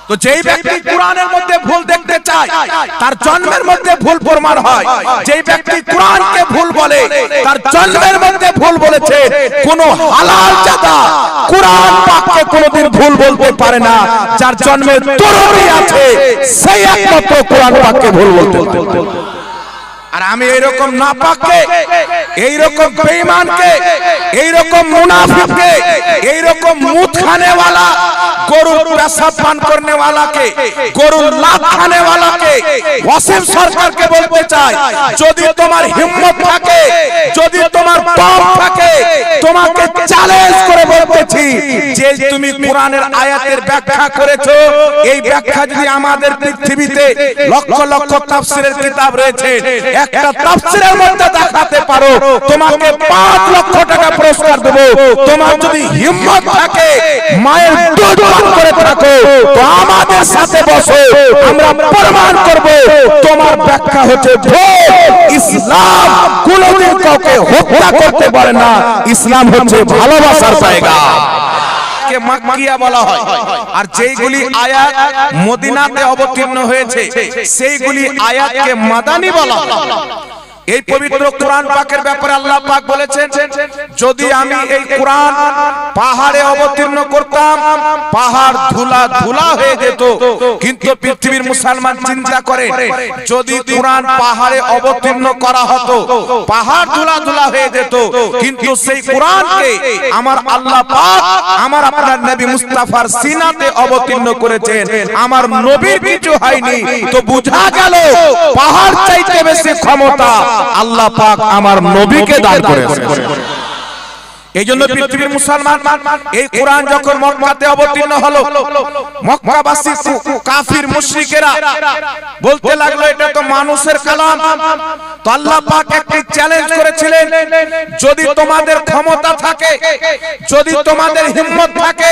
তো যেই ব্যক্তি কোরআনের মধ্যে ভুল দেখতে চায় তার জন্মের মধ্যে ভুল প্রমাণ হয়। যেই ব্যক্তি কোরআনকে ভুল বলে তার জন্মের মধ্যে ভুল বলেছে। কোন হালাল জাদা কোরআন পাককে কোনদিন ভুল বলতে পারে না। যার জন্মের তরুণী আছে সেই একমাত্র কোরআন পাককে ভুল বলতে পারে। আর আমি এইরকম নাপাককে, এইরকম বেঈমানকে, এইরকম মুনাফিককে, এইরকম মুদ খানেওয়ালা, গরুর পেশাব পান করনেওয়ালাকে, গরুর লাত খানেওয়ালাকে ওয়াসিম সরকারকে বলতে চাই, যদি তোমার হিম্মত থাকে, যদি তোমার দম থাকে, তোমাকে চ্যালেঞ্জ করে বলতেছি যে তুমি কোরআনের আয়াতের ব্যাখ্যা করেছো, এই ব্যাখ্যা যদি আমাদের পৃথিবীতে লক্ষ লক্ষ তাফসীরের কিতাব রয়েছে, একটা তাফসীরের মধ্যে দেখাতে পারো, তোমাকে 5 লক্ষ টাকা পুরস্কার দেব। তোমার যদি হিম্মত থাকে, মায়ের দুধ পান করে থাকো, তো আমাদের সাথে বসো, আমরা প্রমাণ করব তোমার ব্যাখ্যা হচ্ছে ভুল। ইসলাম কোনদিন কাউকে হত্যা করতে পারে না। ইসলাম হচ্ছে ভালোবাসার জায়গা। মাক্কিয়া বলা হয়। আর যেইগুলি আয়াত মদিনাতে অবতীর্ণ হয়েছে সেইগুলি আয়াতকে মাদানী বলা হয়। এই পবিত্র কোরআন পাকের ব্যাপারে আল্লাহ পাক বলেছেন, যদি আমি এই কোরআন পাহাড়ে অবতীর্ণ করতাম, পাহাড় ধুলা ধুলা হয়ে যেত। কিন্তু পৃথিবীর মুসলমান চিন্তা করে, যদি কোরআন পাহাড়ে অবতীর্ণ করা হতো, পাহাড় ধুলা ধুলা হয়ে যেত। কিন্তু সেই কোরআনকে আমার আল্লাহ পাক আমার আপনার নবী মুস্তাফার সিনাতে অবতীর্ণ করেছেন। আমার নবীর কিছু হয়নি, তো বুঝা গেল পাহাড় চাইতে বেশি ক্ষমতা আল্লাহ পাক আমার নবীকে দান করেছেন। এইজন্য পৃথিবীর মুসলমান এই কোরআন যখন মক্কাতে অবতীর্ণ হলো, মক্কাবাসী কাফির মুশরিকেরা বলতে লাগলো এটা তো মানুষের কালাম। তো আল্লাহ পাক একটি চ্যালেঞ্জ করেছিলেন, যদি তোমাদের ক্ষমতা থাকে, যদি তোমাদের হিম্মত থাকে,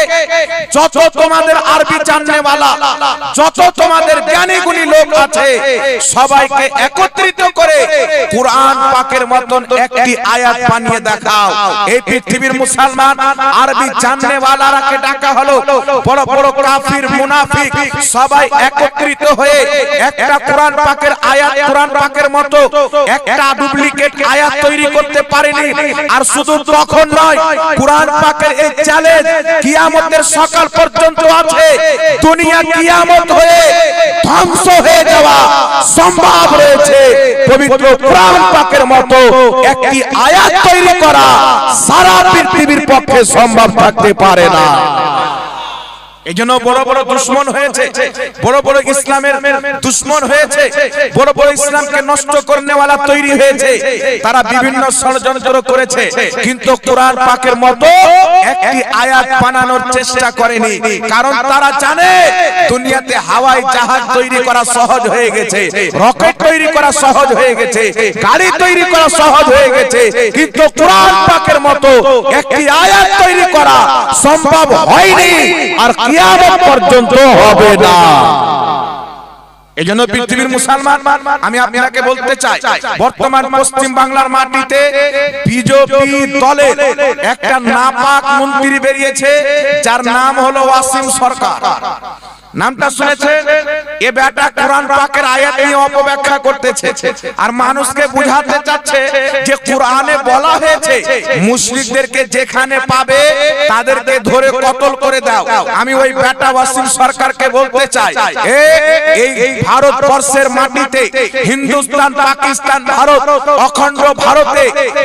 যত তোমাদের আরবি জাননেওয়ালা, যত তোমাদের জ্ঞানী গুণী লোক আছে, সবাইকে একত্রিত করে কোরআন পাকের মতন একটি আয়াত বানিয়ে দেখাও। এই পৃথিবীর মুসলমান আরবি জাননেওয়ালাকে ডাকা হলো, বড় বড় কাফির মুনাফিক সবাই একত্রিত হয়ে একটা কোরআন পাকের আয়াত, কোরআন পাকের মতো একটা ডুপ্লিকেট আয়াত তৈরি করতে পারেনি। আর শুধু তখন নয়, কোরআন পাকের এই চ্যালেঞ্জ কিয়ামতের সকাল পর্যন্ত আছে। দুনিয়া কিয়ামত হয়ে ধ্বংস হয়ে যাওয়া সম্ভব রয়েছে। পবিত্র কোরআন পাকের মতো একটি আয়াত তৈরি করা সারা পৃথিবীর পক্ষে সম্ভব থাকতে পারে না। এইজন্য বড় বড় দুশমন হয়েছে, বড় বড় ইসলামের দুশমন হয়েছে, বড় বড় ইসলামকে নষ্ট করনেওয়ালা তৈরি হয়েছে। তারা বিভিন্ন ষড়যন্ত্র করেছে, কিন্তু কোরআন পাকের মতো একটি আয়াত বানানোর চেষ্টা করেনি। কারণ তারা জানে দুনিয়াতে হাওয়াই জাহাজ তৈরি করা সহজ হয়ে গেছে, রকেট তৈরি করা সহজ হয়ে গেছে, গাড়ি তৈরি করা সহজ হয়ে গেছে, কিন্তু কোরআন পাকের মতো একটি আয়াত তৈরি করা সম্ভব হয়নি, আর কিয়ামত পর্যন্ত হবে না। এইজন্য পৃথিবীর মুসলমান আমি আপনাকে বলতে চাই, বর্তমান পশ্চিম বাংলার মাটিতে বিজেপি দলের একটা নাপাক মন্ত্রী বেরিয়েছে, যার নাম হলো ওয়াসিম সরকার। নামটা শুনেছে? এ বেটা কোরআন পাকের আয়াত নিয়ে অপব্যাখ্যা করতেছে আর মানুষকে বুঝাতে চাচ্ছে যে কোরআনে বলা হয়েছে মুশরিকদেরকে যেখানে পাবে তাদেরকে ধরে কতল করে দাও। আমি ওই বেটা ওয়াসিম সরকারকে বলতে চাই, এই ভারতবর্ষের মাটিতে, হিন্দুস্তান, পাকিস্তান, ভারত, অখণ্ড ভারতে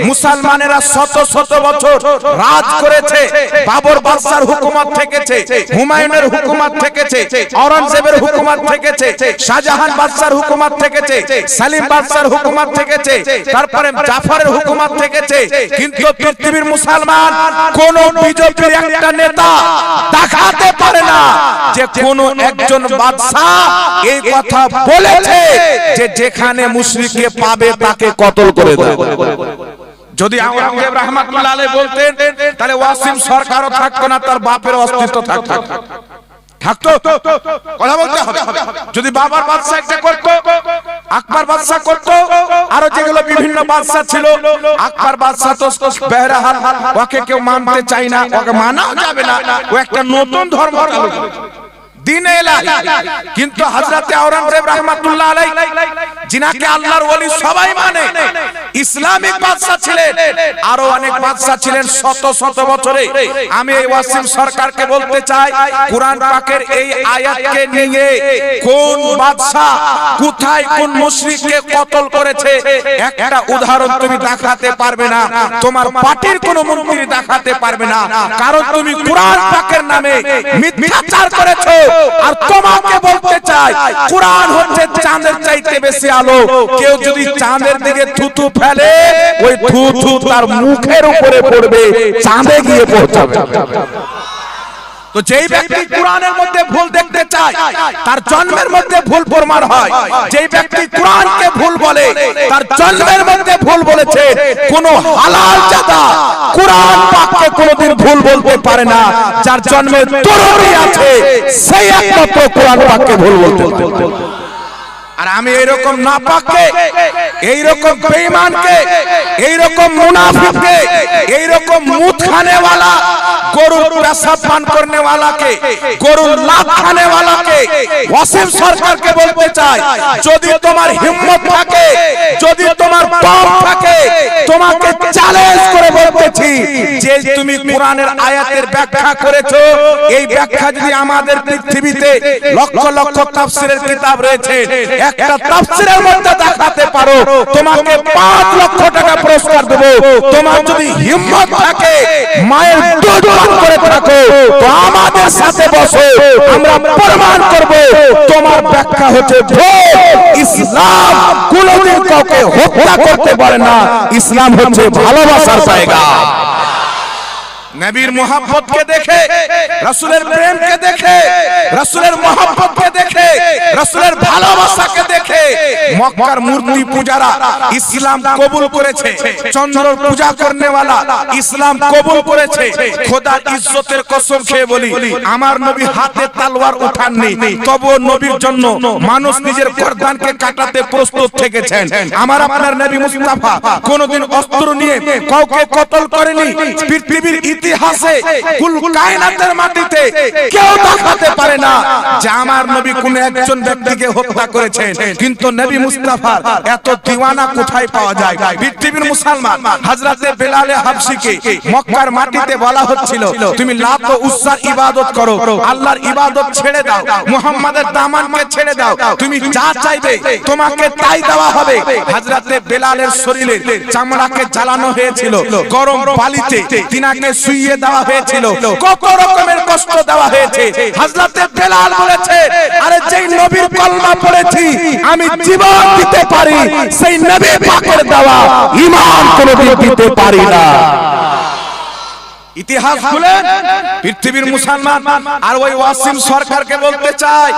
মুসলমানেরা শত শত বছর রাজ করেছে। বাবর বাদশার হুকুমত থেকেছে, হুমায়ুনের হুকুমত থেকেছে, औरंगजेबের হুকুমত থেকেছে, শাহজাহান বাদশার হুকুমত থেকেছে, সালিম বাদশার হুকুমত থেকেছে, তারপরে জাফরের হুকুমত থেকেছে। কিন্তু পৃথিবীর মুসলমান কোন বিজেপির একটা নেতা দেখাতে পারে না যে কোন একজন বাদশা এই কথা বলেছে যে যেখানে মুশরিককে পাবে তাকে কতল করে দাও। যদি আওরঙ্গজেব রাহমাতুল্লাহ আলাইহি বলতেন তাহলে ওয়াসিম সরকারও থাকতো না, তার বাপের অস্তিত্ব থাকতো। কথা বলতে হবে। যদি বাবার বাদশা একটা করতো, আকবর বাদশা করতো, আরো যেগুলো বিভিন্ন বাদশা ছিল, আকবর বাদশা তো বেহরাহাল ওকে কেউ মানতে চাই না, ওকে মানাও যাবে না, ও একটা নতুন ধর্ম চালু। দ্বীনে ইলাহি। কিন্তু হযরত আওরঙ্গজেব রাহমাতুল্লাহ আলাইহি, যিনাকে আল্লাহর ওলি সবাই মানে, ইসলামিক বাদশা ছিলেন, আরো অনেক বাদশা ছিলেন শত শত বছরে। আমি এই ওয়াসিম সরকারকে বলতে চাই, কুরআন পাকের এই আয়াতকে নিয়ে কোন বাদশা কোথায় কোন মুশরিককে কতল করেছে একটা উদাহরণ তুমি দেখাতে পারবে না, তোমার পার্টির কোন মন্ত্রী দেখাতে পারবে না, কারণ তুমি কুরআন পাকের নামে মিথ্যাচার করেছো। আর তোমাকে বলতে চাই, কুরআন হচ্ছে চাঁদের চাইতে বেশি আলো। কেউ যদি চাঁদের দিকে থুতু ফেলে, ওই থুতু তার মুখের উপরে পড়বে, চাঁদে গিয়ে পৌঁছাবে। তো যেই ব্যক্তি কোরআনের মধ্যে ভুল দেখতে চায়, তার জন্মের মধ্যে ভুল প্রমাণ হয়। যেই ব্যক্তি কোরআনকে ভুল বলে, তার জন্মের মধ্যে ভুল বলেছে। কোন হালাল জাদা কোরআন পাককে কোনদিন ভুল বলতে পারে না। যার জন্মের তরুণী আছে, সেই একমাত্র কোরআন পাককে ভুল বলতে পারে। আর আমি এইরকম নাপাককে, এইরকম বেঈমানকে, এইরকম মুনাফিককে, এইরকম মুদ খানেওয়ালা, গরুর পেশাব পান করনেওয়ালাকে, গরুর লাত খানেওয়ালাকে, ওয়াসিম সরকারকে বলতে চাই, যদি তোমার হিম্মত থাকে, যদি তোমার দম থাকে, তোমাকে চ্যালেঞ্জ করে বলতেছি যে তুমি কোরআনের আয়াতের ব্যাখ্যা করেছো, এই ব্যাখ্যা যদি আমাদের পৃথিবীতে লক্ষ লক্ষ তাফসীরের কিতাব রয়েছে, একটা তাফসীরের মধ্যে দেখাতে পারো, তোমাকে 5 লক্ষ টাকা পুরস্কার দেব। তোমার যদি হিম্মত থাকে, মায়ের দুধ পান করে থাকো, তো আমাদের সাথে বসো, আমরা প্রমাণ করব তোমার ব্যাখ্যা হচ্ছে ভুল। ইসলাম কোনদিন কাউকে হত্যা করতে পারে না, ইসলাম হচ্ছে ভালোবাসার জায়গা। নবীর মোহাব্বতকে দেখে, রাসূলের প্রেমকে দেখে, রাসূলের মোহাব্বতকে দেখে, রাসূলের ভালোবাসাকে দেখে মক্কার মূর্তি পূজারা ইসলাম কবুল করেছে। চন্দ্রর পূজা করনেওয়ালা ইসলাম কবুল করেছে। খোদার ইজ্জতের কসম খেয়ে বলি, আমার নবী হাতে তলোয়ার উঠাননি, তবুও নবীর জন্য মানুষ নিজের গর্দানকে কাটাতে প্রস্তুত থেকেছেন। আমার আপনার নবী মুস্তাফা কোনদিন অস্ত্র নিয়ে কাউকে কতল করেনি। পৃথিবীর ইতিহাসে কুল কায়নাতের মাটিতে কেউ দেখাতে পারে না যে আমার নবী কোন একজন ব্যক্তিকে হত্যা করেছেন। কিন্তু নবী মুস্তাফার এত দিওয়ানা কোথায় পাওয়া যায়? পৃথিবীর মুসলমান হযরতে বেলাল হাবশিকে মক্কার মাটিতে বলা হচ্ছিল, তুমি লাত ও উজ্জার ইবাদত করো, আল্লাহর ইবাদত ছেড়ে দাও, মুহাম্মাদের দামানকে ছেড়ে দাও, তুমি যা চাইবে তোমাকে তাই দেওয়া হবে। হযরতে বেলালের শরীরে চামড়াকে জ্বালানো হয়েছিল, গরম বালিতে তিনাকে শুইয়ে দেওয়া হয়েছিল, কত রকমের কষ্ট দেওয়া হয়েছে। হযরতে বেলাল বলেছে, আরে যেই নবীর কলমা পড়েছি আমি জীবন দিতে পারি, সেই নবী পাকের দেওয়া ঈমান কোনদিন দিতে পারি না। ইতিহাস খুলে পৃথিবীর মুসলমান। আর ওই ওয়াসিম সরকারকে বলতে চাই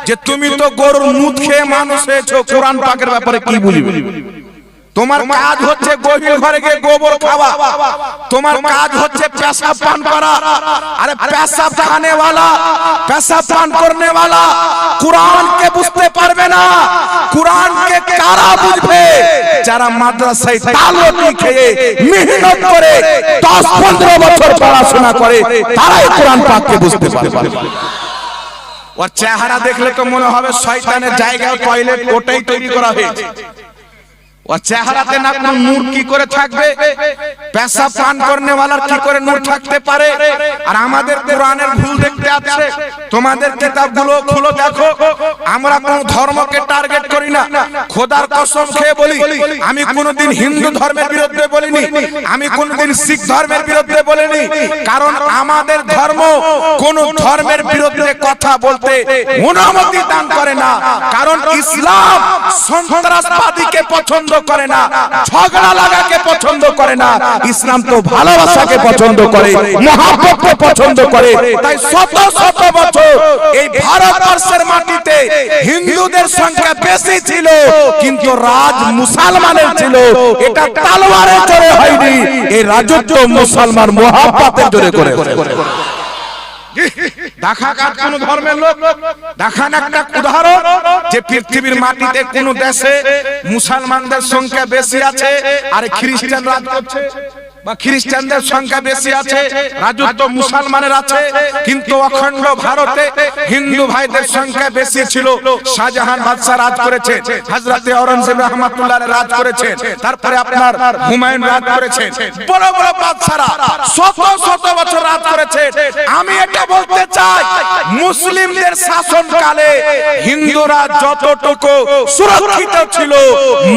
যে তুমি তো গরুর মুখ খেয়ে মানুষ হয়েছো, কোরআন পাকের ব্যাপারে কি বলবি? তোমার কাজ হচ্ছে গভীর ঘরে গিয়ে গোবর খাওয়া, তোমার কাজ হচ্ছে পেশাব পান করা। আরে পেশাব খানেওয়ালা, পেশাব পান করনেওয়ালা কুরআনকে বুঝতে পারবে না। কুরআনকে কারা বুঝবে? যারা মাদ্রাসায় তালবি খেয়ে মেহনত করে 10-15 বছর পড়াশোনা করে, তারাই কোরআন পাককে বুঝতে পারবে। ওর চেহারা দেখলে তো মনে হবে শয়তানের জায়গা, টয়লেট ওটাই তৈরি করা হয়েছে। ও চেহারাতে না কোন নূর কি করে থাকবে? পেশাব পান করনেওয়ালার কি করে নূর থাকতে পারে? আর আমাদের কোরআনের ভুল দেখতে আছে। তোমাদের কিতাবগুলো খুলে দেখো, আমরা কোন ধর্মকে টার্গেট করি না। খোদার কসম খেয়ে বলি, আমি কোনদিন হিন্দু ধর্মের বিরুদ্ধে বলিনি, আমি কোনদিন শিখ ধর্মের বিরুদ্ধে বলিনি, কারণ আমাদের ধর্ম কোন ধর্মের বিরুদ্ধে কথা বলতে অনুমতি দান করে না। কারণ ইসলাম সন্ত্রাসবাদীকে পছন্দ করে না, ঝগড়া লাগাকে পছন্দ করে না। ইসলাম তো ভালোবাসাকে পছন্দ করে, মহব্বতকে পছন্দ করে। তাই শত শত বছর এই ভারতবর্ষের মাটিতে হিন্দুদের সংখ্যা বেশি ছিল, কিন্তু রাজ মুসলমানের ছিল। এটা তলোয়ারের জোরে হয়নি, এই রাজত্ব মুসলমান মহব্বতের জোরে করে। দেখা কোন ধর্মের লোক দেখান একটা উদাহরণ যে পৃথিবীর মাটিতে কোন দেশে মুসলমানদের সংখ্যা বেশি আছে আর খ্রিস্টান রাজ করছে? বা খ্রিস্টানদের সংখ্যা বেশি আছে, রাজত্ব মুসলমানের আছে, কিন্তু অখণ্ড ভারতে হিন্দু ভাইদের সংখ্যা বেশি ছিল। শাহজাহান বাদশা রাজ করেছে, হযরতে আওরঙ্গজেব রাহমাতুল্লাহ আলাইহি রাজ করেছে, তারপরে আপনার হুমায়ুন রাজ করেছে, বড় বড় বাদশারা শত শত বছর রাজ করেছে। আমি এটা বলতে চাই, মুসলিমদের শাসনকালে হিন্দুরা যতটুকু সুরক্ষিত ছিল,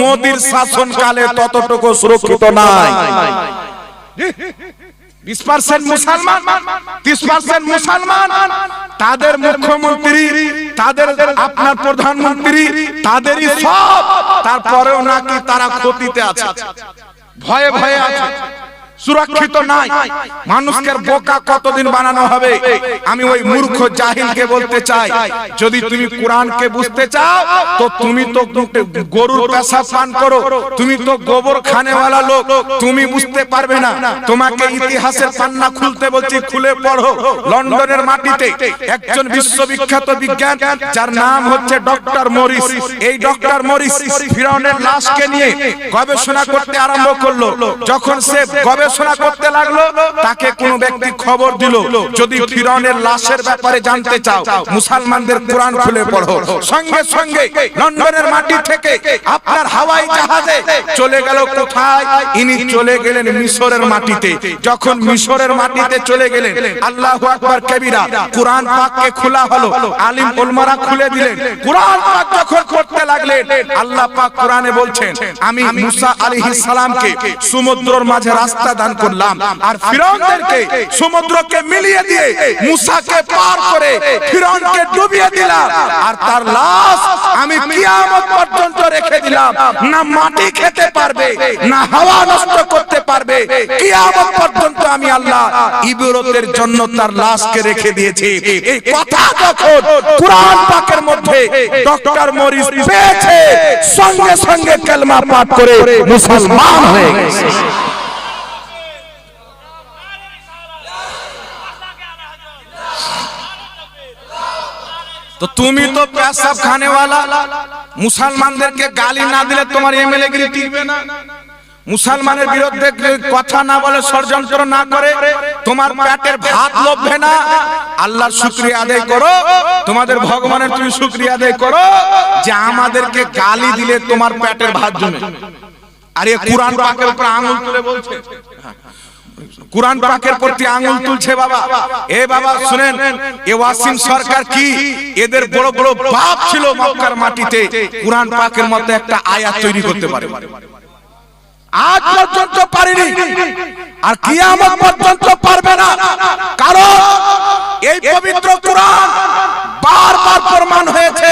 মোদির শাসনকালে ততটুকু সুরক্ষিত নাই। 20% মুসলমান, 30% মুসলমান, তাদের মুখ্যমন্ত্রী, তাদের আপনার প্রধানমন্ত্রী, তাদেরই সব, তারপরেও নাকি তারা ক্ষতিতে আছে, ভয়ে ভয়ে আছে, সুরক্ষিত নাই। মানুষকে বোকা কতদিন বানানো হবে? আমি ওই মূর্খ জাহিলকে বলতে চাই, যদি তুমি কোরআনকে বুঝতে চাও তো তুমি তো গরুর পেশাব পান করো, তুমি তো গোবর খানেওয়ালা লোক, তুমি বুঝতে পারবে না। তোমাকে ইতিহাসের পান্না খুলতে বলছি, খুলে পড়ো। লন্ডনের মাটিতে একজন বিশ্ববিখ্যাত বিজ্ঞান, যার নাম হচ্ছে ডক্টর মরিস, এই ডক্টর মরিস ফিরআউনের লাশকে নিয়ে গবেষণা করতে আরম্ভ করলো। যখন সে গবেষণা করতে লাগলো, তাকে কোন ব্যক্তি খবর দিল, যদি ফিরআউনের লাশের ব্যাপারে জানতে চাও, মুসলমানদের কোরআন খুলে পড়ো। সঙ্গে সঙ্গে লন্ডনের মাটি থেকে আপনার হাওয়াই জাহাজে চলে গেল কোথায়? ইনি চলে গেলেন মিশরের মাটিতে। যখন মিশরের মাটিতে চলে গেলেন, আল্লাহু আকবার কবিরা, কোরআন পাককে খোলা হলো, আলিম উলমারা খুলে দিলেন। কোরআন পাক যখন পড়তে লাগলেন, আল্লাহ পাক কোরআনে বলছেন, আমি মুসা আলাইহিস সালামকে সমুদ্রের মাঝে রাস্তা দান করলাম, আর ফিরআউনদেরকে সমুদ্রকে মিলিয়ে দিয়ে মুসাকে পার করে ফিরআউনকে ডুবিয়ে দিলাম, আর তার লাশ আমি কিয়ামত পর্যন্ত রেখে দিলাম। না মাটি খেতে পারবে, না হাওয়া নষ্ট করতে পারবে, কিয়ামত পর্যন্ত আমি আল্লাহ ইবাদতের জন্য তার লাশকে রেখে দিয়েছি। এই কথা যখন কোরআন পাকের মধ্যে ডক্টর মরিস পেয়েছে, সঙ্গে সঙ্গে কালেমা পাঠ করে মুসলমান হয়ে গেছে। তো তুমি তো পেশাব খানেওয়ালা, মুসলমানদেরকে গালি না দিলে তোমার এমএলএ গিরি টিকবে না। মুসলমানের বিরুদ্ধে কথা না বলে, ষড়যন্ত্র না করে তোমার পেটের ভাত লোভবে না। আল্লাহর শুকরিয়া আদায় করো, তোমাদের ভগবানের তুমি শুকরিয়া আদায় করো যে আমাদেরকে গালি দিলে তোমার পেটের ভাত জমে। আর এই কোরআন পাকের উপর আঙ্গুল তুলে বলছে, কোরআন পাকের প্রতি আঙ্গুল তুলছে। বাবা, এ বাবা শুনেন, এ ওয়াসিম সরকার কি এদের বড় বড় বাপ ছিল মক্কার মাটিতে, কোরআন পাকের মধ্যে একটা আয়াত তৈরি করতে পারে, আজ পর্যন্ত পারেনি, আর কিয়ামত পর্যন্ত পারবে না। কারণ এই পবিত্র কোরআন বারবার প্রমাণ হয়েছে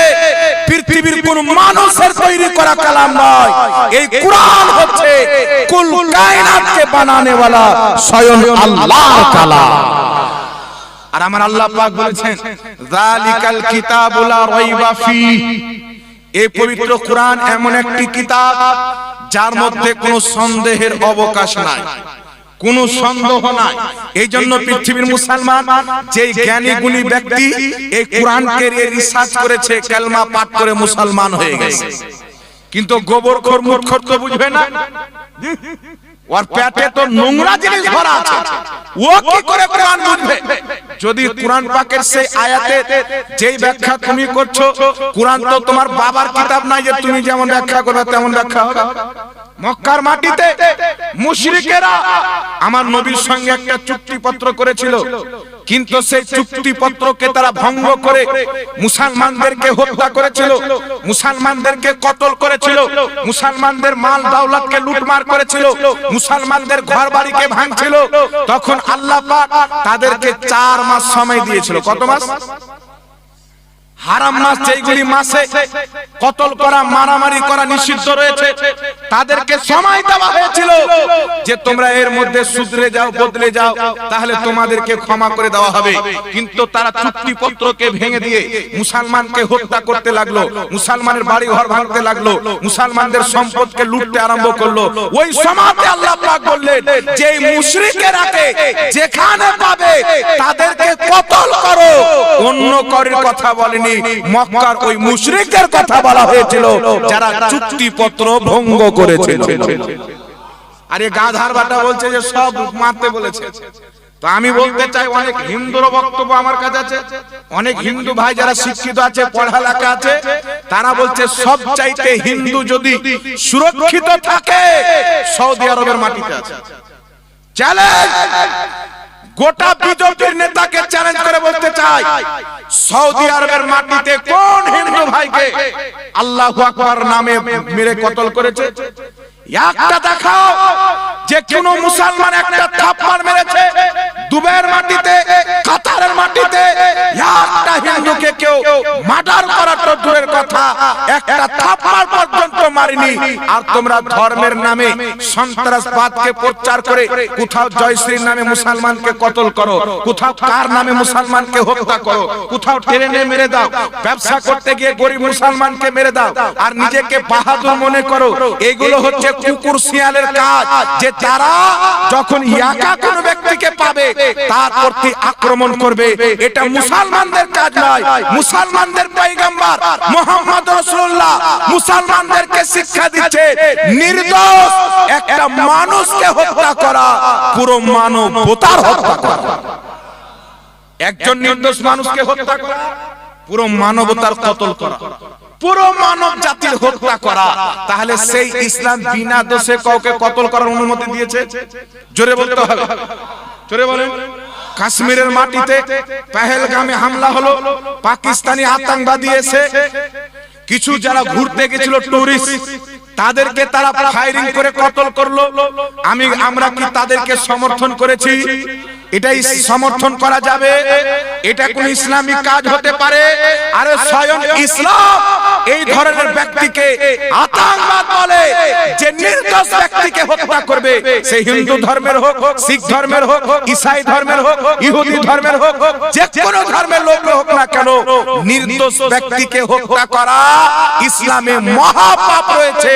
পৃথিবীর কোন মানুষের তৈরি করা কালাম নয়। এই কোরআন হচ্ছে কুল কায়নাতকে বানানে ওয়ালা স্বয়ং আল্লাহর কালাম। আর আমার আল্লাহ পাক বলেছেন, যালিকাল কিতাবু লা রাইবা ফীহ, এই পবিত্র কোরআন এমন একটি কিতাব যার মধ্যে কোনো সন্দেহের অবকাশ নাই, কোনো সন্দেহ নাই। এই জন্য পৃথিবীর মুসলমান যেই জ্ঞানী গুণী ব্যক্তি এই কোরআনকে রিসার্চ করেছে, কালেমা পাঠ করে মুসলমান হয়ে গেছে। কিন্তু গোবরখোর মূর্খর তো বুঝবে না, ওর পেটে তো নোংরা জিনিস ভরা আছে, ও কি করে কোরআন বুঝবে? যদি কোরআন পাকের সেই আয়াতে যেই ব্যাখ্যা তুমি করছো, কোরআন তো তোমার বাবার কিতাব নাই যে তুমি যেমন ব্যাখ্যা করবে তেমন ব্যাখ্যা হবে। মক্কার মাটিতে মুশরিকেরা আমার নবীর সঙ্গে একটা চুক্তিপত্র করেছিল, কিন্তু সেই চুক্তিপত্রকে তারা ভঙ্গ করে মুসলমানদেরকে হত্যা করেছিল, মুসলমানদেরকে কতল করেছিল, মুসলমানদের মাল দাওলাতকে লুটমার করেছিল, মুসলমানদের ঘরবাড়িকে ভাঙছিল। তখন আল্লাহ পাক তাদেরকে 4 মাস সময় দিয়েছিল। কত মাস? হারাম মাস, যেগুলি মাসে কতল করা মারামারি করা নিষিদ্ধ রয়েছে, তাদেরকে সময় দেওয়া হয়েছিল যে তোমরা এর মধ্যে শুধরে যাও, বদলে যাও, তাহলে তোমাদেরকে ক্ষমা করে দেওয়া হবে। কিন্তু তারা চুক্তিপত্রকে ভেঙে দিয়ে মুসলমানকে হত্যা করতে লাগলো, মুসলমানের বাড়ি ঘর ভাঙতে লাগলো, মুসলমানদের সম্পদকে লুটতে আরম্ভ করলো। ওই সময়তে আল্লাহ পাক বললেন যে মুশরিকেরাকে যেখানে পাবে তাদেরকে কতল করো। অন্য কারোর কথা বলেনি, মক্কার ওই মুশরিকদের কথা বলা হয়েছিল যারা চুক্তিপত্র ভঙ্গ করেছিল। আর এই গাধার বাটা বলছে যে সব মারতে বলেছে। তো আমি বলতে চাই, অনেক হিন্দুর বক্তব্য আমার কাছে আছে, অনেক হিন্দু ভাই যারা শিক্ষিত আছে, পড়ালেখা আছে, তারা বলছে সব চাইতে হিন্দু যদি সুরক্ষিত থাকে সৌদি আরবের মাটিতে আছে। চ্যালেঞ্জ, গোটা বিজেপির নেতাকে চ্যালেঞ্জ করে বলতে চাই, সৌদি আরবের মাটিতে কোন হিন্দু ভাইকে আল্লাহু আকবার নামে মেরে কতল করেছে? একটা দেখাও যে কোন মুসলমান একটা থাপ্পড় মেরেছে দুবাইয়ের মাটিতে, কাতারের মাটিতে, একটা হিন্দুকে কেউ মার্ডার করার তো দূরের কথা, একটা থাপ্পড় পর্যন্ত মারিনি। আর তোমরা ধর্মের নামে সন্ত্রাসবাদকে প্রচার করে কোথাও জয়শ্রীর নামে মুসলমানকে কতল করো, কোথাও কার নামে মুসলমানকে হত্যা করো, কোথাও ট্রেনে মেরে দাও, ব্যবসা করতে গিয়ে গরিব মুসলমানকে মেরে দাও, আর নিজেকে বাহাদুর মনে করো। এগুলো হচ্ছে কুকুর শিয়ালের কাজ, যে তারা যখন একা কোনো ব্যক্তিকে পাবে তার প্রতি আক্রমণ করবে। এটা মুসলমানদের কাজ নয়। মুসলমানদের পয়গম্বর মুহাম্মদ রাসূলুল্লাহ মুসলমানদেরকে শিক্ষা দিচ্ছে, নির্দোষ একটা মানুষকে হত্যা করা পুরো মানবতার হত্যা করা। একজন নির্দোষ মানুষকে হত্যা করা পুরো মানবতার কতল করা, পুরো মানব জাতির হত্যা করা। তাহলে সেই ইসলাম বিনা দোষে কাউকে কতল করার অনুমতি দিয়েছে? জোরে বলতে হবে, জোরে বলেন। কাশ্মীরের মাটিতে পেহেলগামে হামলা হলো, পাকিস্তানি আতঙ্কবাদী এসে কিছু যারা ঘুরতে গেছিল টুরিস্ট, তাদেরকে তারা ফায়ারিং করে কতল করলো। আমরা কি তাদেরকে সমর্থন করেছি? এটাই সমর্থন করা যাবে? এটা কোন ইসলামী কাজ হতে পারে? আরে স্বয়ং ইসলাম এই ধরনের ব্যক্তিকে আতঙ্কবাদ বলে। যে নির্দোষ ব্যক্তিকে হত্যা করবে, সে হিন্দু ধর্মের হোক, শিখ ধর্মের হোক, ঈসাই ধর্মের হোক, ইহুদি ধর্মের হোক, যে কোনো ধর্মের লোক হোক না কেন, নির্দোষ ব্যক্তিকে হত্যা করা ইসলামে মহাপাপ রয়েছে।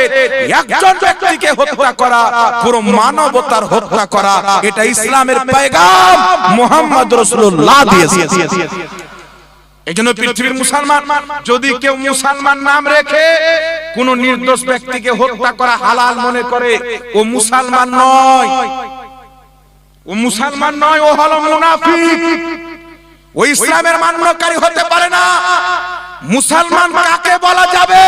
একজন ব্যক্তিকে হত্যা করা পুরো মানবতার হত্যা করা। এটা ইসলামের পয়গাম মুহাম্মদ রাসূলুল্লাহ দিয়েছে। এইজন্য পৃথিবীর মুসলমান যদি কেউ মুসলমান নাম রেখে কোন নির্দোষ ব্যক্তিকে হত্যা করা হালাল মনে করে, ও মুসলমান নয়, ও মুসলমান নয়, ও হলো মুনাফিক, ও ইসলামের মান্যকারী হতে পারে না। মুসলমান কাকে বলা যাবে?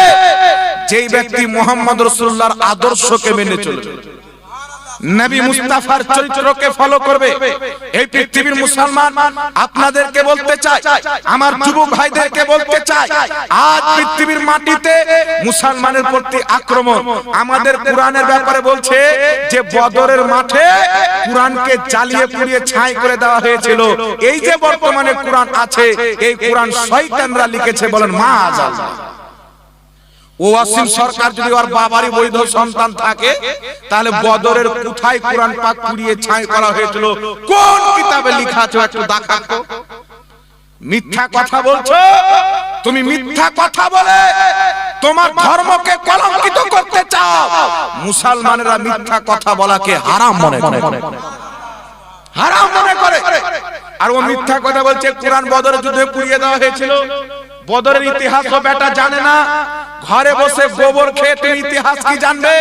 যেই ব্যক্তি মুহাম্মদ রাসূলুল্লাহর আদর্শকে মেনে চলবে, নবী মুস্তাফার চরিত্রকে ফলো করবে। এই পৃথিবীর মুসলমান আপনাদেরকে বলতে চাই, আমার যুবক ভাইদেরকে বলতে চাই, আজ পৃথিবীর মাটিতে মুসলমানের প্রতি আক্রমণ। আমাদের কোরআনের ব্যাপারে বলছে যে বদরের মাঠে কোরআনকে জ্বালিয়ে পুড়িয়ে ছাই করে দেওয়া হয়েছিল। এই যে বর্তমানে কোরআন আছে, এই কোরআন শয়তানরা লিখেছে। বলেন মাআযাল্লাহ। ওয়াসিম সরকার যদি ওর বাবারই বৈধ সন্তান থাকে, তাহলে বদরের কোথায় কোরআন পাক পুড়িয়ে ছাই করা হয়েছিল? কোন কিতাবে লেখা আছে একটু দেখাও। মিথ্যা কথা বলছো তুমি, মিথ্যা কথা বলে তোমার ধর্মকে কলঙ্কিত করতে চাও। মুসলমানেরা মিথ্যা কথা বলাকে হারাম মনে করে, হারাম মনে করে। আর ও মিথ্যা কথা বলছে কোরআন বদরের যুদ্ধে পুড়িয়ে দেওয়া হয়েছিল। বদরের ইতিহাস ও বেটা জানে না, ঘরে বসে গোবর খেয়ে তুমি ইতিহাস কি জানবে?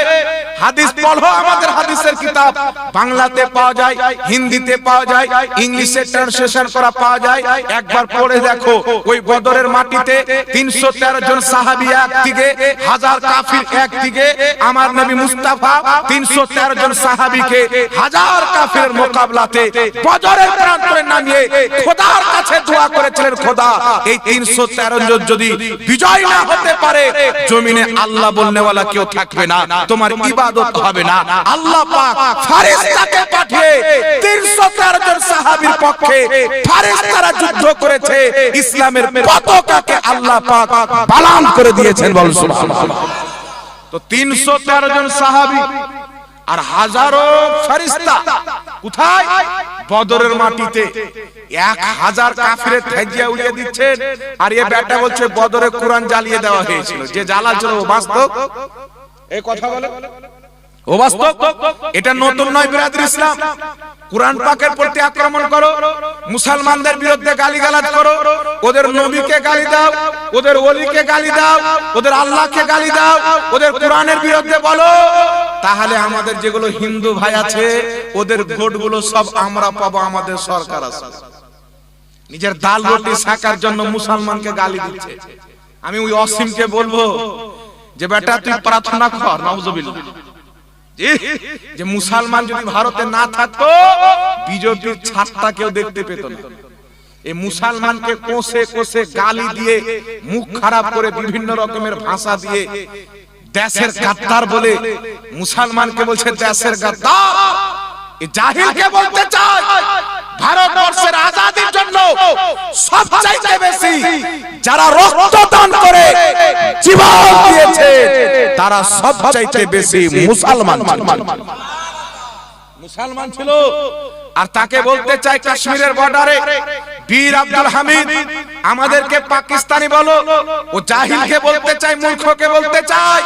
হাদিস পড়ো, আমাদের হাদিসের কিতাব বাংলাতে পাওয়া যায়, হিন্দিতে পাওয়া যায়, ইংলিশে ট্রান্সলেশন করা পাওয়া যায়। একবার পড়ে দেখো, ওই বদরের মাটিতে 313 জন সাহাবী একদিকে, 1000 কাফির একদিকে, আমার নবী মুস্তাফা 313 জন সাহাবীকে 1000 কাফিরের মোকাবিলাতে বদরের প্রান্তরে নামিয়ে খোদার কাছে দোয়া করেছিলেন, খোদা এই 313 জন যদি বিজয় না হতে পারে, জমিনে আল্লাহ বলনেওয়ালা কেউ থাকবে না, তোমার ইবাদত হবে না। আল্লাহ পাক ফেরেশতাকে পাঠিয়ে 313 জন সাহাবীর পক্ষে ফেরেশতারা যুদ্ধ করেছে। ইসলামের পতাকাকে আল্লাহ পাক বালাম করে দিয়েছেন। বল সুবহানাল্লাহ। তো 313 জন সাহাবী আর হাজারো ফেরেশতা কোথায়? বদরের মাটিতে 1000 কাফিরের ধ্বজা উড়িয়ে দিচ্ছেন। আর এই বেটা বলছে বদরে কোরআন জ্বালিয়ে দেওয়া হয়েছিল। যে জ্বালাচ্ছিল ও বাস্তব, এই কথা বলে ও বাস্তব। এটা নতুন নয় বিরাদর ইসলাম। কোরআন পাকের প্রতি আক্রমণ করো, মুসলমানদের বিরুদ্ধে গালিগালাজ করো, ওদের নবীকে গালি দাও, ওদের ওলিকে গালি দাও, ওদের আল্লাহকে গালি দাও, ওদের কোরআনের বিরুদ্ধে বলো, তাহলে আমাদের যেগুলো হিন্দু ভাই আছে ওদের ভোটগুলো সব আমরা পাবো, আমাদের সরকার আছে। নিজের ডাল রুটি শাকার জন্য মুসলমানকে গালি দিচ্ছে। আমি ওই অসীমকে বলবো যে বেটা তুই প্রার্থনা কর নাউজুবিল্লাহ, যে মুসলমান যদি ভারতে না থাকতো বিজেপির ছাত্রটা কেউ দেখতে পেত না। এই মুসলমানকে কোষে কোষে গালি দিয়ে, মুখ খারাপ করে, বিভিন্ন রকমের ভাষা দিয়ে দেশের গাদ্দার বলে মুসলমানকে বলছে দেশের গাদ্দার। এই জাহিলকে বলতে চাই ভারতবর্ষের আজাদির জন্য সবচাইতে বেশি যারা রক্তদান করে জীবন দিয়েছে তারা সবচাইতে বেশি মুসলমান ছিল। আর তাকে বলতে চাই কাশ্মীরের বর্ডারে বীর আব্দুল হামিদ আমাদেরকে পাকিস্তানি বলো, ও জাহিলকে বলতে চাই, মূর্খকে বলতে চাই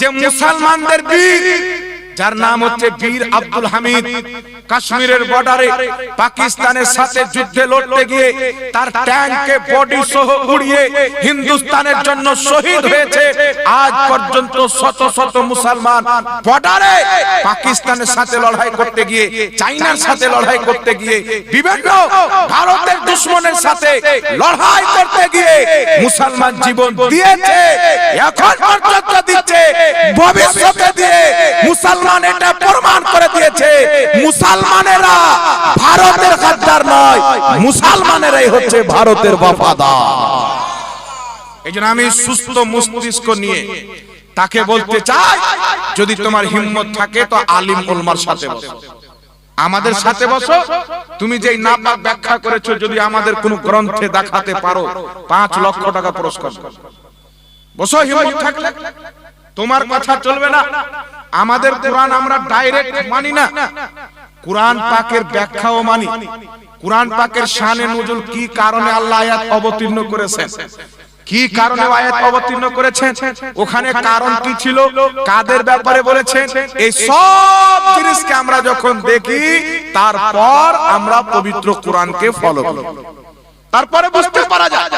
যে মুসলমানদের বীর যার নাম হচ্ছে বীর আব্দুল হামিদ কাশ্মীরের বর্ডারে পাকিস্তানের সাথে যুদ্ধে লড়তে গিয়ে তার ট্যাঙ্কে বডি সহ উড়িয়ে হিন্দুস্তানের জন্য শহীদ হয়েছে। আজ পর্যন্ত শত শত মুসলমান বর্ডারে পাকিস্তানের সাথে লড়াই করতে গিয়ে, চাইনার সাথে লড়াই করতে গিয়ে, বিভিন্ন ভারতের দুশমনের সাথে লড়াই করতে গিয়ে মুসলমান জীবন দিয়েছে, এখন পর্যন্ত দিচ্ছে, ভবিষ্যতে দিয়ে মুসলমান এটা প্রমাণ করে দিয়েছে মুসলমানেরা ভারতের গাদ্দার নয়, মুসলমানেরাই হচ্ছে ভারতের ওয়াফাদার। এইজন্য আমি সুস্থ মস্তিষ্ক নিয়ে তাকে বলতে চাই যদি তোমার হিম্মত থাকে তো আলিম উলমার সাথে বসো, আমাদের সাথে বসো। তুমি যেই নাপাক ব্যাখ্যা করেছো যদি আমাদের কোন গ্রন্থে দেখাতে পারো 5 লক্ষ টাকা পুরস্কার বসো, হিম্মত থাকলে। তোমার কথা চলবে না। আমাদের কোরআন আমরা ডাইরেক্ট মানি না, কোরআন পাকের ব্যাখ্যাও মানি। কোরআন পাকের শানে নুজুল কি কারণে আল্লাহ আয়াত অবতীর্ণ করেছেন, কি কারণে আয়াত অবতীর্ণ করেছেন, ওখানে কারণ কি ছিল, কাদের ব্যাপারে বলেছেন, এই সব জিনিসকে আমরা যখন দেখি তারপর আমরা পবিত্র কোরআনকে ফলো করি, তারপরে বুঝতে পারা যায়।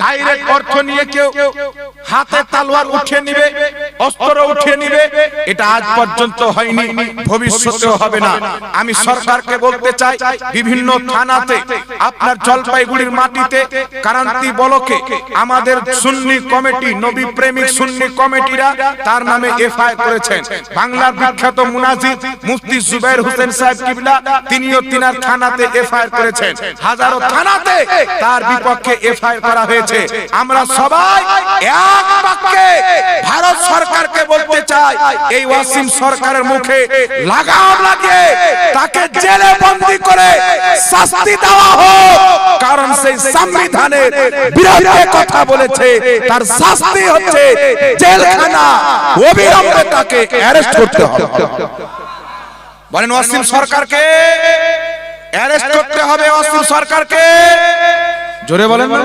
ডাইরেক্ট অর্থ নিয়ে কেউ হাতে তলোয়ার উঠিয়ে নিবে, অস্ত্র উঠিয়ে নিবে, এটা আজ পর্যন্ত হয়নি, ভবিষ্যতেও হবে না। আমি সরকারকে বলতে চাই বিভিন্ন থানাতে, আপনার জলপাইগুড়ির মাটিতে কারান্তি বলকে আমাদের সুন্নি কমিটি, নবী প্রেমিক সুন্নি কমিটিরা তার নামে এফআইআর করেছেন। বাংলার বিখ্যাত মুনাজির মুফতি জুবাইর হোসেন সাহেব কিবলা তিনিও তিনার থানাতে এফআইআর করেছেন। হাজারো থানাতে তার বিপক্ষে এফআইআর করা হয়েছে। আমরা সবাই এক বাক্যে ভারত সরকারকে বলতে চাই এই ওয়াসিম সরকারের মুখে লাগাম লাগিয়ে তাকে জেলে বন্দী করে শাস্তি দেওয়া হোক, কারণ সেই সংবিধানের বিরুদ্ধে কথা বলেছে, তার শাস্তি হচ্ছে জেলখানা, অবিলম্বে তাকে অ্যারেস্ট করতে হবে। বলেন ওয়াসিম সরকারকে অ্যারেস্ট করতে হবে, ওয়াসিম সরকারকে জোরে বলেন না,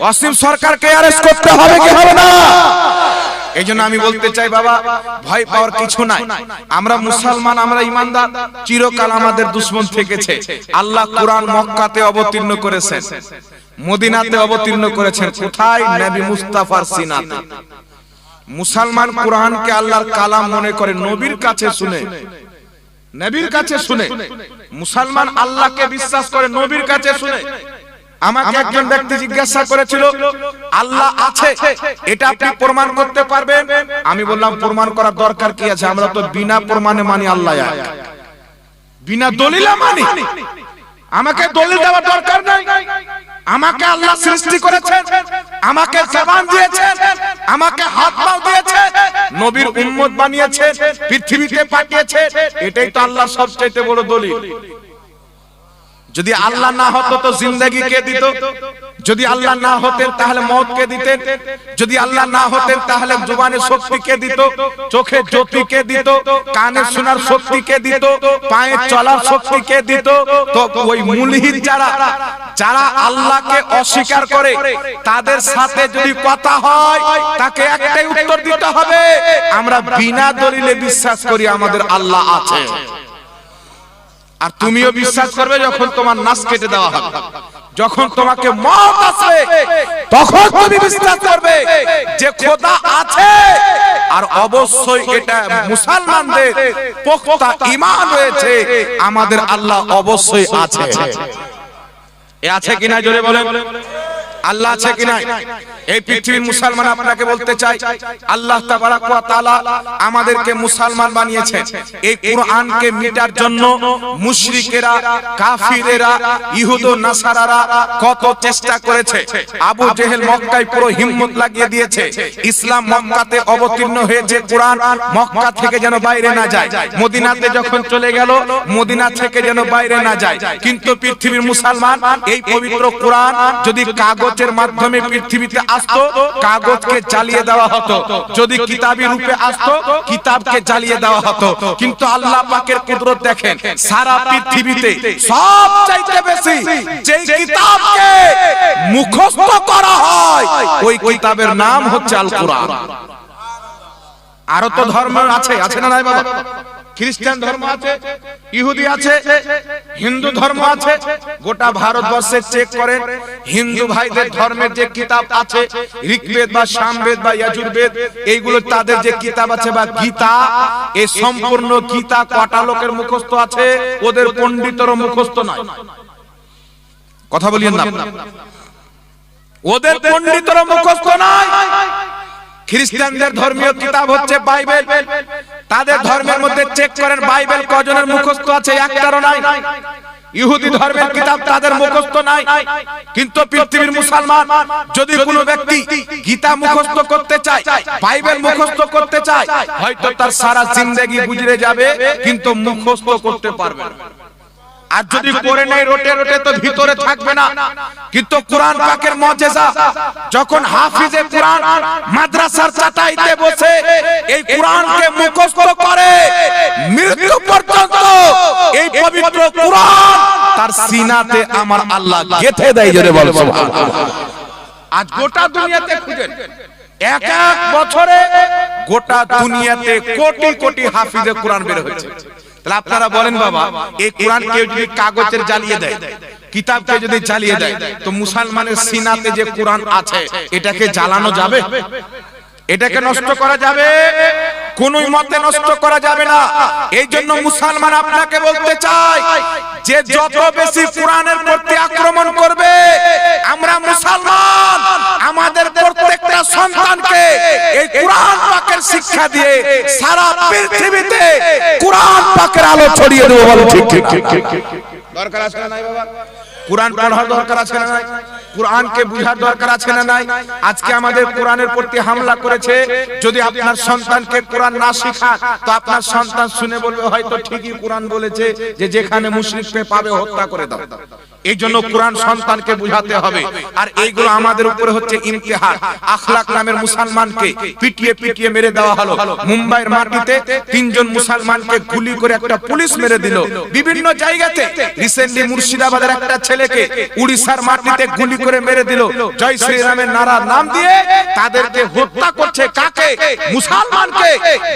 ওয়াসিম সরকারকে অ্যারেস্ট করতে হবে কি হবে না? এইজন্য আমি বলতে চাই বাবা, ভয় পাওয়ার কিছু নাই। আমরা মুসলমান, আমরা ঈমানদার, চিরকাল আমাদের দুশমন থেকেছে। আল্লাহ কুরআন মক্কাতে অবতীর্ণ করেছেন, মদিনাতে অবতীর্ণ করেছেন, কোথায়? নবী মুস্তাফার সিনাতে। মুসলমান কুরআনকে আল্লাহর কালাম মনে করে, নবীর কাছে শুনে, নবীর কাছে শুনে। মুসলমান আল্লাহকে বিশ্বাস করে, নবীর কাছে শুনে। আমাকে একজন ব্যক্তি জিজ্ঞাসা করেছিল আল্লাহ আছে, এটা আপনি প্রমাণ করতে পারবেন? আমি বললাম প্রমাণ করার দরকার কি আছে, আমরা তো বিনা প্রমাণে মানি আল্লাহ এক, বিনা দলিলে মানি। আমাকে দলিল দেওয়ার দরকার নাই। আমাকে আল্লাহ সৃষ্টি করেছেন, আমাকে জবান দিয়েছেন, আমাকে হাত পা দিয়েছেন, নবীর উম্মত বানিয়েছেন, পৃথিবীতে পাঠিয়েছেন, এটাই তো আল্লাহর সবচেয়ে বড় দলিল। যদি আল্লাহ না হতো তো জিন্দেগি কে দিত? যদি আল্লাহ না হতেন তাহলে মওত কে দিতেন? যদি আল্লাহ না হতেন তাহলে জবানের শক্তি কে দিত? চোখে জ্যোতি কে দিত? কানে শোনার শক্তি কে দিত? পায়ে চলার শক্তি কে দিত? তো ওই মুলহিদ যারা আল্লাহকে অস্বীকার করে তাদের সাথে যদি কথা হয় তাকে একটাই উত্তর দিতে হবে, আমরা বিনা দলিলে বিশ্বাস করি আমাদের আল্লাহ আছে। আর তুমিও বিশ্বাস করবে যখন তোমার নাস কেটে দেওয়া হবে, যখন তোমাকে মওত আসবে তখন তুমি বিশ্বাস করবে যে খোদা আছে। আর অবশ্যই এটা মুসলমানদের পোক্তা ঈমান রয়েছে, আমাদের আল্লাহ অবশ্যই আছে। এ আছে কিনা জোরে বলেন, আল্লাহ আছে কিনা? এই পৃথিবীর মুসলমান আপনাকে বলতে চাই, আল্লাহ তাবারাক ওয়া তাআলা আমাদেরকে মুসলমান বানিয়েছেন। এই কোরআনকে মিটার জন্য মুশরিকেরা, কাফিরেরা, ইহুদ ও নাসারারা কত চেষ্টা করেছে। আবু জেহেল মক্কায় পুরো হিম্মত লাগিয়ে দিয়েছে, ইসলাম মক্কাতে অবতীর্ণ হয়েছে, কোরআন মক্কা থেকে যেন বাইরে না যায়, মদিনাতে যখন চলে গেল মদিনা থেকে যেন বাইরে না যায়। কিন্তু পৃথিবীর মুসলমান এই পবিত্র কোরআন যদি কাগজের মাধ্যমে পৃথিবীতে আসতো, কাগজকে জ্বালিয়ে দেওয়া হতো। যদি কিতাবী রূপে আসতো, কিতাবকে জ্বালিয়ে দেওয়া হতো। কিন্তু আল্লাহ পাকের কুদরত দেখেন, সারা পৃথিবীতে সবচাইতে বেশি যেই কিতাবকে মুখস্থ করা হয় ওই কিতাবের নাম হচ্ছে আল কোরআন। আরো তো ধর্ম আছে, আছে না নাই বাবা? খ্রিস্টান ধর্ম আছে, ইহুদি আছে, হিন্দু ধর্ম আছে। গোটা ভারতবর্ষে চেক করেন, হিন্দু ভাইদের ধর্মের যে কিতাব আছে, ঋগ্বেদ বা সামবেদ বা যজুর্বেদ, এইগুলো তাদের যে কিতাব আছে বা গীতা, এই সম্পূর্ণ গীতা কটা লোকের মুখস্থ আছে? ওদের পণ্ডিতেরও মুখস্থ নয়। কথা বলিয়েন না, ওদের পণ্ডিতেরও মুখস্থ নয়। খ্রিস্টানদের ধর্মীয় কিতাব হচ্ছে বাইবেল, তাদের ধর্মের মধ্যে চেক করেন বাইবেল কজনের মুখস্থ আছে? একটারও নাই। ইহুদি ধর্মের কিতাব তাদের মুখস্থ নাই। কিন্তু পৃথিবীর মুসলমান যদি কোনো ব্যক্তি গীতা মুখস্থ করতে চায়, বাইবেল মুখস্থ করতে চায়, হয়তো তার সারা জিন্দেগি গুজরে যাবে কিন্তু মুখস্থ করতে পারবে না। আর যদি করে নেই রোটে রোটে তো ভিতরে থাকবে না। কিন্তু কোরআন পাকের মুজিজা, যখন হাফিজে কোরআন মাদ্রাসার চাটাইতে বসে এই কোরআনকে মুখস্থ করে, মৃত্যু পর্যন্ত এই পবিত্র কোরআন তার সিনাতে আমার আল্লাহ গেঁথে দেয়। জোরে বল সুবহানাল্লাহ। আজ গোটা দুনিয়াতে খুঁজেন, এক এক বছরে গোটা দুনিয়াতে কোটি কোটি হাফিজে কোরআন বের হয়েছে। তাহলে আপনারা বলেন বাবা, এই কোরআন কেউ যদি কাগজের জ্বালিয়ে দেয়, কিতাবকে যদি জ্বালিয়ে দেয়, তো মুসলমানের সিনাতে যে কোরআন আছে এটাকে জ্বালানো যাবে? এটাকে নষ্ট করা যাবে? কোন মতে নষ্ট করা যাবে না। এই জন্য মুসলমান আপনাকে বলতে চাই যে যত বেশি কোরআনের প্রতি আক্রমণ করবে, আমরা মুসলমান আমাদের প্রত্যেকটা সন্তানকে এই কোরআন পাকের শিক্ষা দিয়ে সারা পৃথিবীতে কোরআন পাকের আলো ছড়িয়ে দেব। বলো ঠিক ঠিক ঠিক ঠিক। দরকার আছে না নাই বাবা? কোরআন পড়ার দরকার আছে না নাই? কোরআনকে বুঝার দরকার আছে না নাই? আজকে আমাদের কোরআনের প্রতি হামলা করেছে। যদি আপনার সন্তানকে কোরআন না শেখান, তো আপনার সন্তান শুনে বলবে হয়তো ঠিকই কোরআন বলেছে যে যেখানে মুশরিককে পাবে হত্যা করে দাও। এই জন্য কোরআন সন্তানকে বুঝাতে হবে। আর এইগুলো আমাদের উপরে হচ্ছে ইমতিহান। আখলাক নামের মুসলমানকে পিটিয়ে পিটিয়ে মেরে দেওয়া হলো। মুম্বাইয়ের মাটিতে 3 জন মুসলমানকে গুলি করে একটা পুলিশ মেরে দিল। বিভিন্ন জায়গাতে রিসেন্টলি মুর্শিদাবাদের একটা ছেলেকে উড়িষ্যার মাটিতে গুলি করে মেরে দিল। জয় শ্রীরামের নারা নাম দিয়ে তাদেরকে হত্যা করছে। কাকে? মুসলমানকে।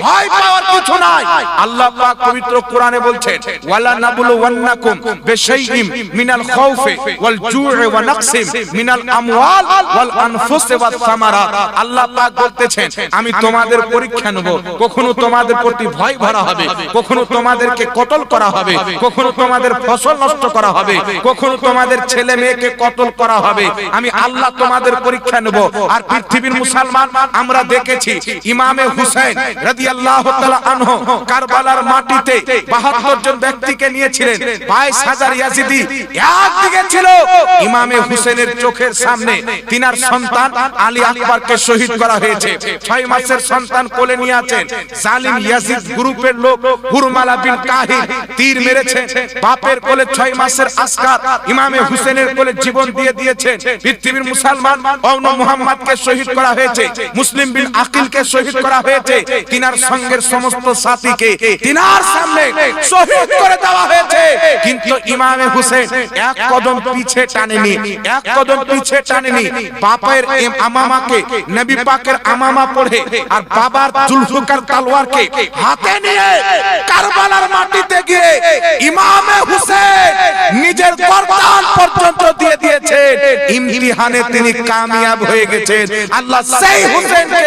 ভয় পাওয়ার কিছু নাই। আল্লাহ পাক পবিত্র কোরআনে বলছেন, ওয়ালা নাবুলু ওয়ান্নাকুম বিশাইইম মিনাল খাউফি ওয়াল জু'i ওয়া নাকসিম মিনাল আমওয়াল ওয়াল আনফুসি ওয়াস সামারাত। আল্লাহ পাক বলতেছেন, আমি তোমাদের পরীক্ষা নেব। কখনো তোমাদের প্রতি ভয় ভরা হবে, কখনো তোমাদেরকে কতল করা হবে, কখনো তোমাদের ফসল নষ্ট করা হবে, কখনো তোমাদের ছেলে মেয়েকে কতল করা হবে। আমি আল্লাহ তোমাদের পরীক্ষা নেব। আর পৃথিবীর মুসলমান আমরা দেখেছি, ইমামে হুসাইন রাদিয়াল্লাহু তাআলা আনহু কারবালার মাটিতে 72 জন ব্যক্তিকে নিয়েছিলেন। 22,000 ইয়াজিদি একদিকে ছিল। ইমামে হুসেনের চোখের সামনে তিনার সন্তান আলী আকবরকে শহীদ করা হয়েছে। 6 মাসের সন্তান কোলে নিয়ে আছেন। জালিম ইয়াজিদ গ্রুপের লোক হুরমালা বিন কাহিল তীর মেরেছে। বাপের কোলে 6 মাসের আসকার ইমামে হুসেনের কোলে জীবন দিয়ে দিয়েছে। পৃথিবীর মুসলমান অন্য মুহাম্মদকে শহীদ করা হয়েছে। মুসলিম বিন আকিলকে শহীদ করা হয়েছে। তিনার সঙ্গের সমস্ত সাথীকে তিনার সামনে শহীদ করে দেওয়া হয়েছে। কিন্তু ইমামে হুসেন এক কদম পিছে টানেনি, এক কদম পিছে টানেনি। বাপের আমামাকে নবী পাকের আমামা পড়ে আর বাবার জুলফিকার তলোয়ারকে হাতে নিয়ে কারবালার মাটিতে গিয়ে ইমামে হুসেন নিজের গর্দান পর্যন্ত দিয়ে দিয়েছেন। ইমতিহানে তিনি কামিয়াব হয়ে গেছেন। আল্লাহ সেই হুসেনকে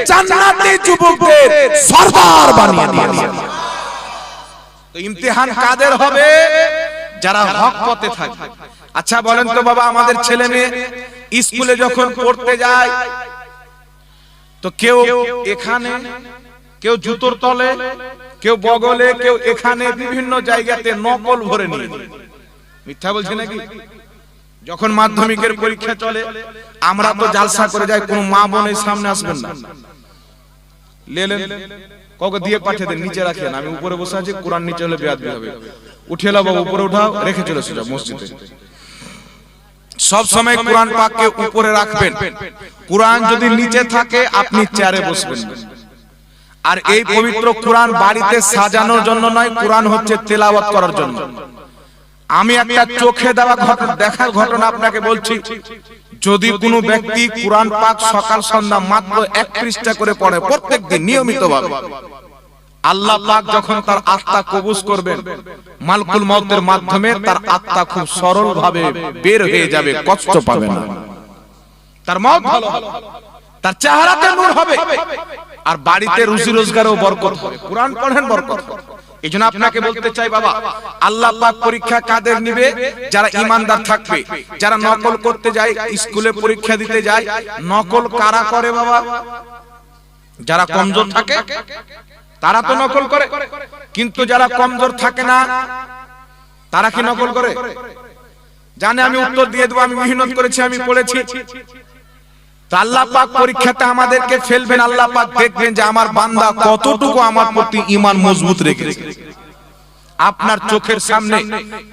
জান্নাতি যুবকদের সরদার বানিয়ে দিয়েছেন। তো ইমতিহান কাদের হবে? যারা হক পথে থাকে। আচ্ছা বলেন তো বাবা, আমাদের ছেলে মেয়ে স্কুলে যখন পড়তে যায় তো কেউ এখানে, কেউ জুতোর তলে, কেউ বগলে, কেউ এখানে, বিভিন্ন জায়গাতে নকল ভরে নিয়ে। মিথ্যা বলছি নাকি? যখন মাধ্যমিকের পরীক্ষা চলে আমরা তো জালসা করে যাই, কোন মা বোনের সামনে আসবেন না, লেলেন কাউকে দিয়ে পাঠিয়ে দেন, নিচে রাখেন, আমি উপরে বসে আছি, কোরআন নিচে হলে বেয়াদবি হবে, উঠিয়ে লাও বাবা, উপরে উঠাও, রেখে চলে এসে যাও মসজিদে। সব সময় কোরআন পাককে উপরে রাখবেন। কোরআন যদি নিচে থাকে আপনি চেয়ারে বসবেন। আর এই পবিত্র কোরআন বাড়িতে সাজানোর জন্য নয়, কোরআন হচ্ছে তেলাওয়াত করার জন্য। আমি একটা চোখে দেখার ঘটনা আপনাকে বলছি। যদি কোনো ব্যক্তি কোরআন পাক সকাল সন্ধ্যা মাত্র 1 পৃষ্ঠা করে পড়ে প্রত্যেকদিন নিয়মিতভাবে, আল্লাহ পাক যখন তার আত্মা কবুজ করবেন মালকুল মউতের মাধ্যমে, তার আত্মা খুব সরল ভাবে বের হয়ে যাবে, কষ্ট পাবে না, তার মউত ভালো হবে, তার চেহারাতে নূর হবে, আর বাড়িতে রুজি রোজগারেও বরকত হবে। কোরআন পড়েন, বরকত হবে। এইজন্য আপনাকে বলতে চাই বাবা, আল্লাহ পাক পরীক্ষা কাদের নিবে? যারা ঈমানদার থাকবে। যারা নকল করতে যায়, স্কুলে পরীক্ষা দিতে যায়, নকল কারা করে বাবা? যারা কমজোর থাকে তারা তো নকল করে, কিন্তু যারা কমজোর থাকে না তারা কি নকল করে? জানে আমি উত্তর দিয়ে দেবো, আমি মেহনত করেছি, আমি পড়েছি। তো আল্লাহ পাক পরীক্ষাতে আমাদেরকে ফেলবেন, আল্লাহ পাক দেখবেন যে আমার বান্দা কতটুকু আমার প্রতি ঈমান মজবুত রেখেছে। আপনার চোখের সামনে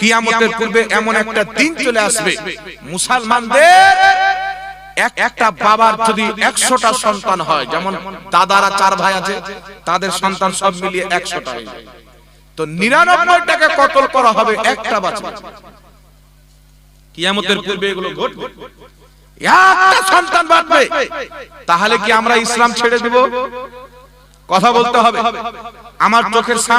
কিয়ামতের পূর্বে এমন একটা দিন চলে আসবে, মুসলমানদের একটা বাবার যদি 100টা সন্তান হয়, যেমন দাদারা 4 ভাই আছে, তাদের সন্তান সব মিলিয়ে 100টা হয়, তো 99টাকে কতল করা হবে, একটা বাঁচবে। কিয়ামতের পূর্বে এগুলো ঘটবে, একটা সন্তান বাঁচবে। তাহলে কি আমরা ইসলাম ছেড়ে দেব? কথা বলতে হবে। আমার চোখের সামনে